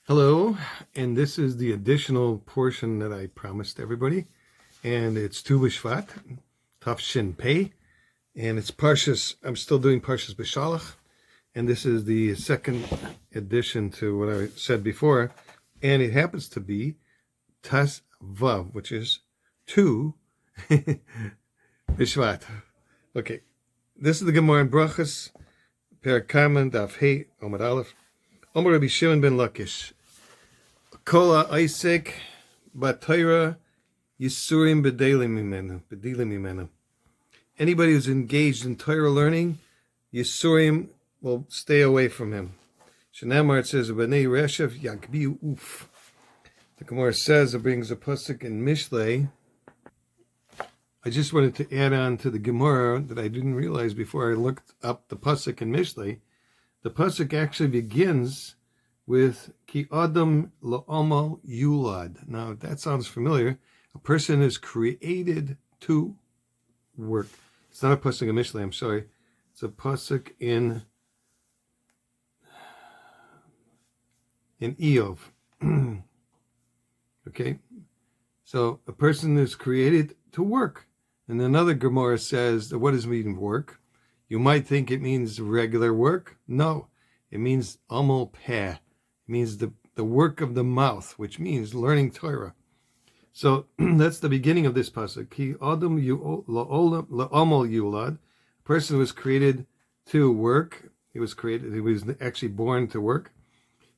Hello, and this is the additional portion that I promised everybody, and it's Tu B'Shvat, Taf Shin Pei, and it's Parshas. I'm still doing Parshas Beshalach, and this is the second addition to what I said before, and it happens to be Tas Vav, which is Tu B'Shvat. Okay, this is the Gemara in Brachas, Perek Kamen, Daf Hey, Omar Aleph. Omer Rabbi Shimon ben Lakish. Kola Isaac Batayra Yisurim Bedelim Mimenu. Anybody who's engaged in Torah learning, Yisurim will stay away from him. Shanamar, it says, B'nei Reshev Yakbi Uf. The Gemara says, it brings a pasuk in Mishlei. I just wanted to add on to the Gemara that I didn't realize before I looked up the pasuk in Mishlei. The pasuk actually begins with Ki Adam La'amal Yulad. Now, that sounds familiar. A person is created to work. It's not a pasuk in Mishlei, I'm sorry. It's a pasuk in Eov. Okay? So, a person is created to work. And another Gemara says, what does it mean work? You might think it means regular work. No, it means amal peh. It means the work of the mouth, which means learning Torah. So that's the beginning of this pasuk. Ki adam la'amal yulad. A person was created to work. He was actually born to work.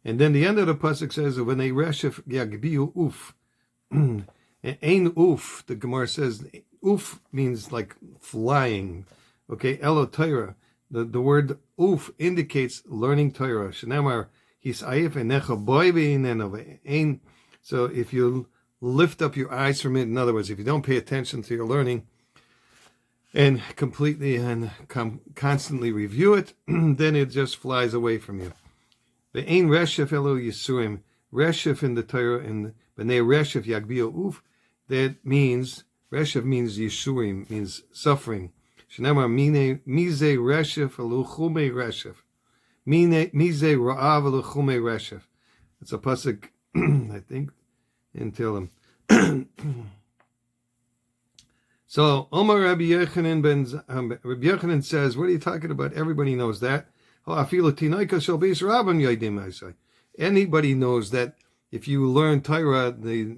And then the end of the pasuk says, "V'nei reshef yagbiu uf." Ein uf. The Gemara says, uf means like flying. Okay, Elo Torah. The word uf indicates learning Torah. Shenamar hisayif enecha boy be'ineno. So if you lift up your eyes from it, in other words, if you don't pay attention to your learning and completely and constantly review it, then it just flies away from you. The ein reshef elo yisurim. Reshef in the Torah, and b'nei reshef yagbiu uf. That means reshef means yisurim, means suffering. Shenamar mize reshef aluchume reshef. Mize ra'av aluchume reshef. It's a pasuk, I think, in Tehillim. So Omar Rabbi Yochanan says, what are you talking about? Everybody knows that. Anybody knows that if you learn Torah, the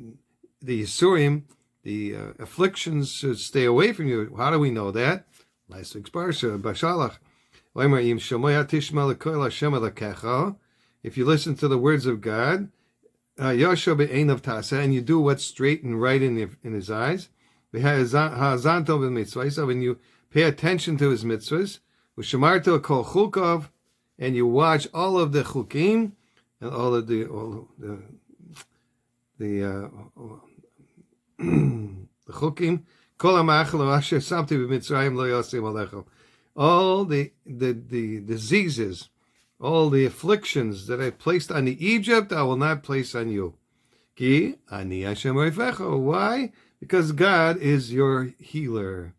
Yisurim, the afflictions should stay away from you. How do we know that? Last week's Parshas Beshalach. If you listen to the words of God, and you do what's straight and right in his eyes, when you pay attention to his mitzvahs, and you watch all of the chukim and all of the chukim. All the diseases, all the afflictions that I placed on the Egypt, I will not place on you. Why? Because God is your healer.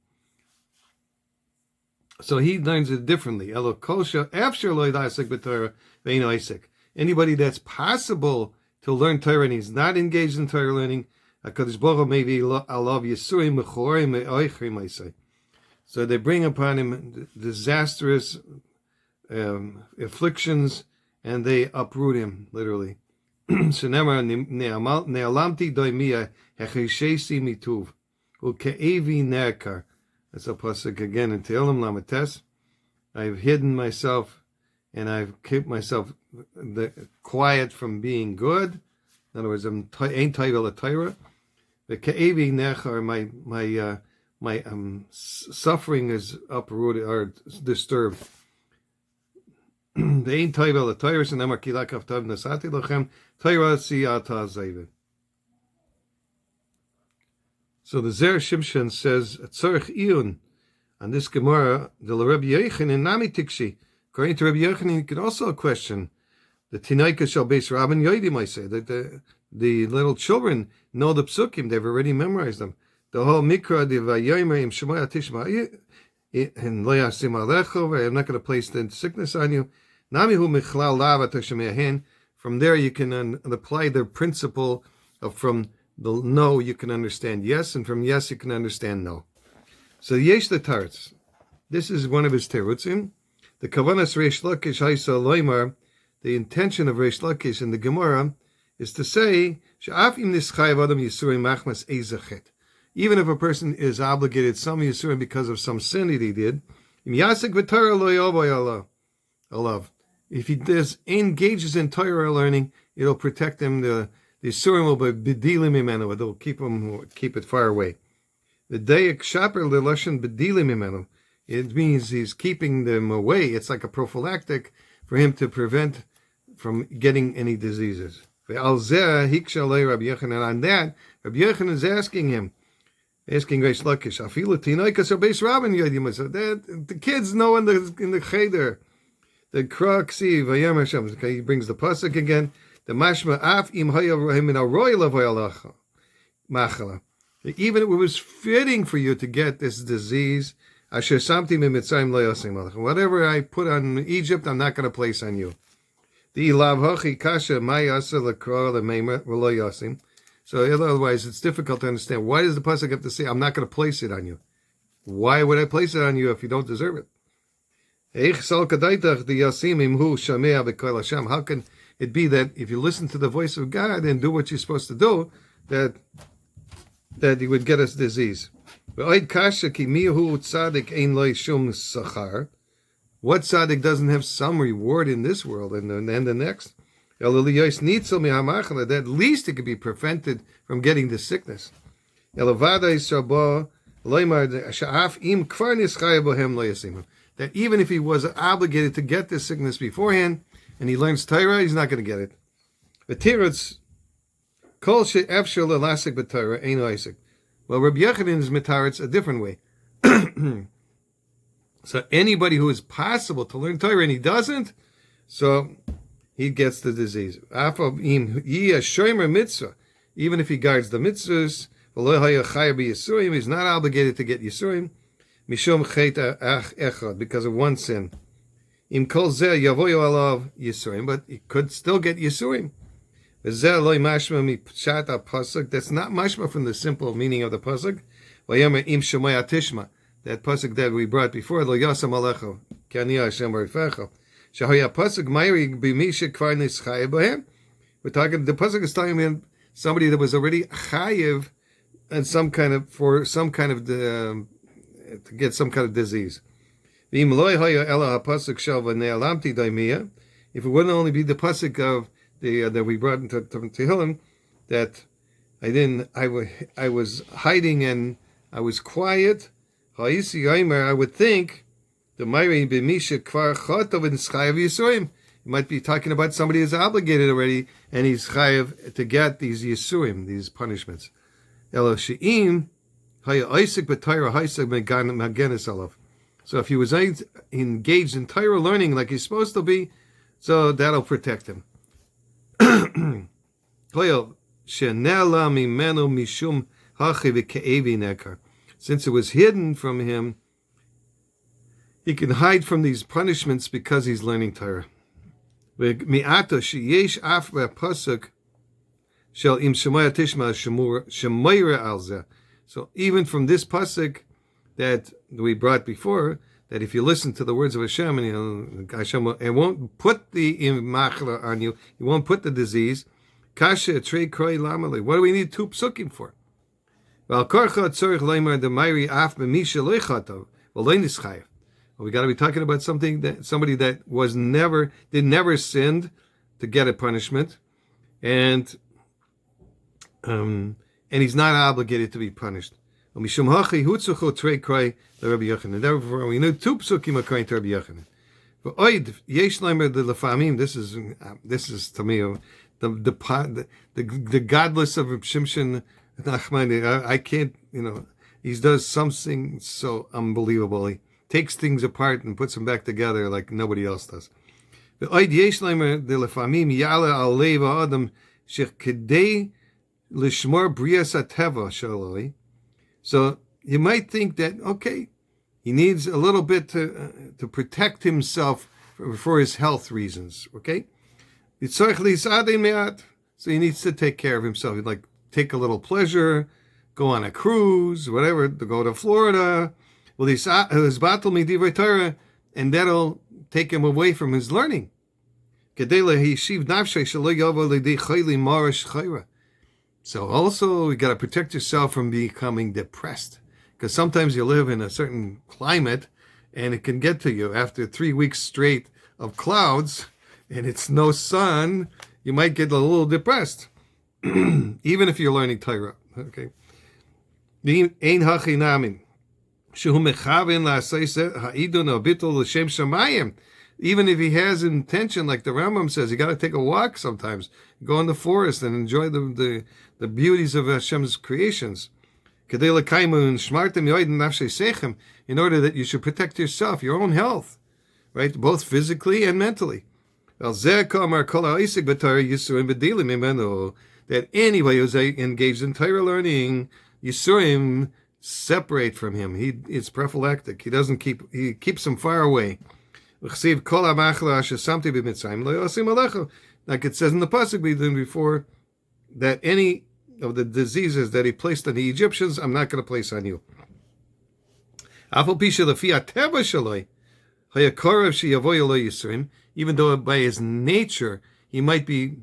So he learns it differently. Anybody that's possible to learn Torah and he's not engaged in Torah learning, so they bring upon him disastrous afflictions, and they uproot him, literally. That's a pasuk again in Tehillim Lamates. I've hidden myself, and I've kept myself quiet from being good. In other words, I'm ain't Torah Torah. The ke'evi nechar, my suffering is uprooted or disturbed. The ain't Torah Torah, and I'm a kilak of tav nasati lachem Torah siyata zayvid. So the Zera Shimshon says tzorich iyun on this Gemara the Rabbi Yochanan nami tikshi. According to Rabbi Yochanan, you could also question the tinaika shall base rabban yoidim. I say that the little children know the psukim; they've already memorized them. The whole mikra the vayomer im shemaya tishma and lo yasim alecho. I'm not going to place the sickness on you. Nami hu michlal lava tashemehen. From there, you can apply the principle of from the no, you can understand yes, and from yes, you can understand no. So yesh the tarts. This is one of his terutzim. The kavanas Reish Lakish Haisa Loimar, the intention of Reish Lakish in the Gemara is to say, She'af im nischayev adam yisurim machmas ezachet. Even if a person is obligated some yisurim because of some sin that he did, im yasek v'Torah lo yavoy alav. If he engages in Torah learning, it'll protect him. The yisurim will be bedilim imenu. It'll keep it far away. The dayak shaper leloshen bedilim imenu. It means he's keeping them away. It's like a prophylactic for him to prevent from getting any diseases. And on that, Rabbi Yochanan is asking Reish Lakish, the kids know in the cheder, the Kraksi, Vayam Hashem. Okay, he brings the pasuk again. The mashma af im hayav in a royal machala. Even it was fitting for you to get this disease. Whatever I put on Egypt, I'm not going to place on you. So otherwise, it's difficult to understand. Why does the pasuk have to say, I'm not going to place it on you? Why would I place it on you if you don't deserve it? How can it be that if you listen to the voice of God and do what you're supposed to do, that you would get us disease? What tzaddik doesn't have some reward in this world and the next? That at least it could be prevented from getting the sickness. That even if he was obligated to get this sickness beforehand and he learns Torah, he's not going to get it. Well, Rabbi Yochanan is mitaritz a different way. So anybody who is possible to learn Torah and he doesn't, so he gets the disease. Even if he guards the mitzvahs, he's not obligated to get yisurim because of one sin. But he could still get yisurim. That's not mashma from the simple meaning of the pasuk. That pasuk that we brought before, lo yasam alecho, ki ani Hashem barifecha. Shahaya pasuk mayri b'misha kvar nischayev b'hem. We're talking. The pasuk is talking about somebody that was already chayev and to get some kind of disease. If it wouldn't only be the pasuk of that we brought into Tehillim, that I was hiding and I was quiet. I would think the Mayri b'misha kvar chotov and chayav yisurim. You might be talking about somebody who's obligated already and he's chayav to get these yisurim, these punishments. Elo she'im haya oisik b'Torah haisik meganis alav. So if he was engaged in Torah learning like he's supposed to be, so that'll protect him. Since it was hidden from him, he can hide from these punishments because he's learning Torah. So even from this pasuk that we brought before, that if you listen to the words of Hashem, and Hashem won't put the machla on you, He won't put the disease. Kasha trei kroi lamali. What do we need two psukim for? Well, we got to be talking about somebody that was never sinned to get a punishment, and he's not obligated to be punished. We know two psukim according to Rabbi Yochanan. This is to me the godless of Shimshon. I can't, he does something so unbelievable. He takes things apart and puts them back together like nobody else does. So you might think that, okay, he needs a little bit to protect himself for his health reasons, okay? So he needs to take care of himself. He'd like take a little pleasure, go on a cruise, whatever, to go to Florida. Well, he's batal midivrei Torah, and that'll take him away from his learning. So also, you got to protect yourself from becoming depressed, because sometimes you live in a certain climate, and it can get to you after 3 weeks straight of clouds, and it's no sun. You might get a little depressed, even if you're learning Torah. Okay. Even if he has intention, like the Rambam says, you got to take a walk sometimes, go in the forest and enjoy the beauties of Hashem's creations. In order that you should protect yourself, your own health, right, both physically and mentally. That anybody who's engaged in Torah learning, Yisurim separate from him. It's prophylactic. He keeps them far away. Like it says in the pasuk before, that any of the diseases that he placed on the Egyptians, I'm not going to place on you. Even though by his nature he might be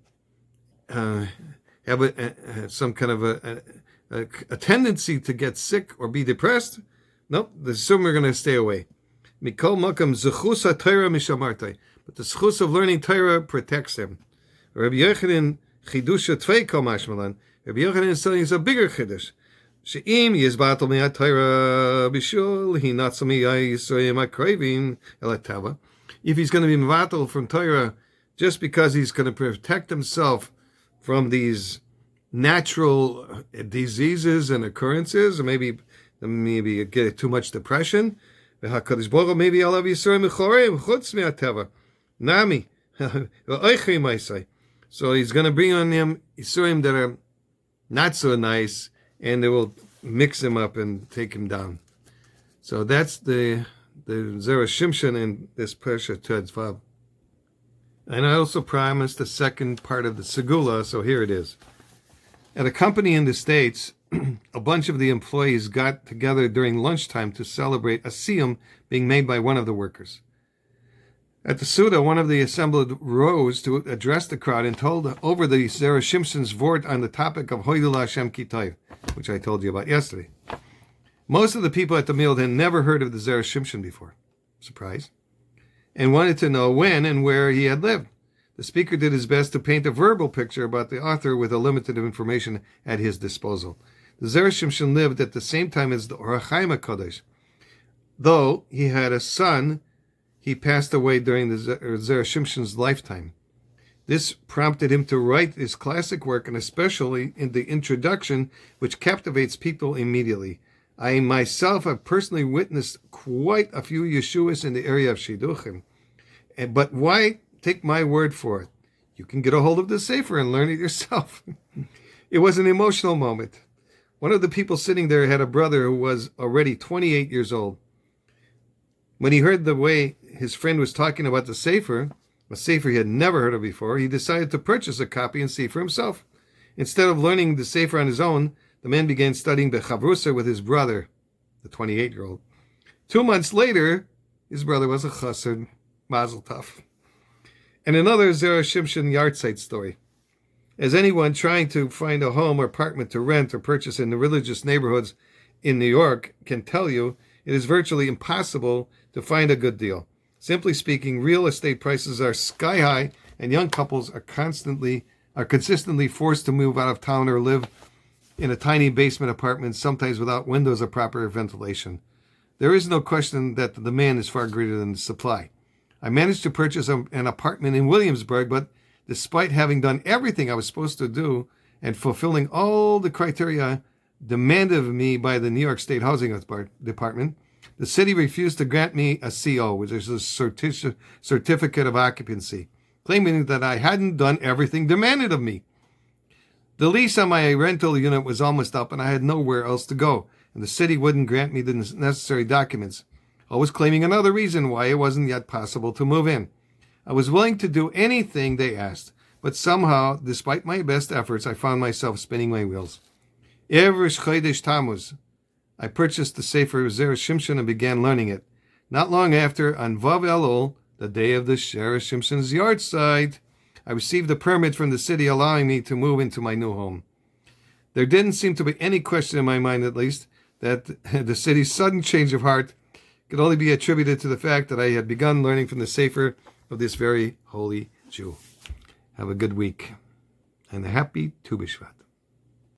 have some kind of a tendency to get sick or be depressed, nope, the Yisurim are going to stay away. But the zechus of learning Torah protects him. Rabbi Yochanan chidusha tvei kol mashmalan. Rabbi Yochanan is telling us a bigger chiddush. She'im yizbatel mi'at Torah bishul he not sami yisroyim akrevin elatava. If he's going to be mevatel from Torah just because he's going to protect himself from these natural diseases and occurrences, or maybe get too much depression, HaKadosh Baruch Hu maybe I'll have Yisurim Mechorim Chutz Me'ateva Nami V'Oichri Maisai. So he's going to bring on him Yisurim that are not so nice, and they will mix him up and take him down. So that's the Zera Shimshon in this Parshas Vav. And I also promised the second part of the Segula, so here it is. At a company in the States, a bunch of the employees got together during lunchtime to celebrate a siyum being made by one of the workers. At the Suda, one of the assembled rose to address the crowd and told over the Zera Shimshon's vort on the topic of Hoylul Hashem Kitayv, which I told you about yesterday. Most of the people at the meal had never heard of the Zera Shimshon before. Surprise. And wanted to know when and where he had lived. The speaker did his best to paint a verbal picture about the author with a limited information at his disposal. The Zera Shimshon lived at the same time as the Or HaChaim HaKodesh. Though he had a son, he passed away during the Zera Shimshon's lifetime. This prompted him to write his classic work, and especially in the introduction, which captivates people immediately. I myself have personally witnessed quite a few Yeshuas in the area of Shidduchim. But why take my word for it? You can get a hold of the Sefer and learn it yourself. It was an emotional moment. One of the people sitting there had a brother who was already 28 years old. When he heard the way his friend was talking about the Sefer, a Sefer he had never heard of before, he decided to purchase a copy and see for himself. Instead of learning the Sefer on his own, the man began studying Bechavrusa with his brother, the 28-year-old. 2 months later, his brother was a chassid, Mazel Tov. And another Zera Shimshon yahrzeit story. As anyone trying to find a home or apartment to rent or purchase in the religious neighborhoods in New York can tell you, it is virtually impossible to find a good deal. Simply speaking, real estate prices are sky high, and young couples are consistently forced to move out of town or live in a tiny basement apartment, sometimes without windows or proper ventilation. There is no question that the demand is far greater than the supply. I managed to purchase an apartment in Williamsburg, but despite having done everything I was supposed to do and fulfilling all the criteria demanded of me by the New York State Housing Department, the city refused to grant me a CO, which is a certificate of occupancy, claiming that I hadn't done everything demanded of me. The lease on my rental unit was almost up, and I had nowhere else to go, and the city wouldn't grant me the necessary documents, always claiming another reason why it wasn't yet possible to move in. I was willing to do anything they asked, but somehow, despite my best efforts, I found myself spinning my wheels. Every Chodesh Tammuz, I purchased the Sefer Zera Shimshon and began learning it. Not long after, on Vav Elul, the day of the Zera Shimshon's yard site, I received a permit from the city allowing me to move into my new home. There didn't seem to be any question in my mind, at least, that the city's sudden change of heart could only be attributed to the fact that I had begun learning from the Sefer of this very holy Jew. Have a good week and a happy Tu B'Shvat.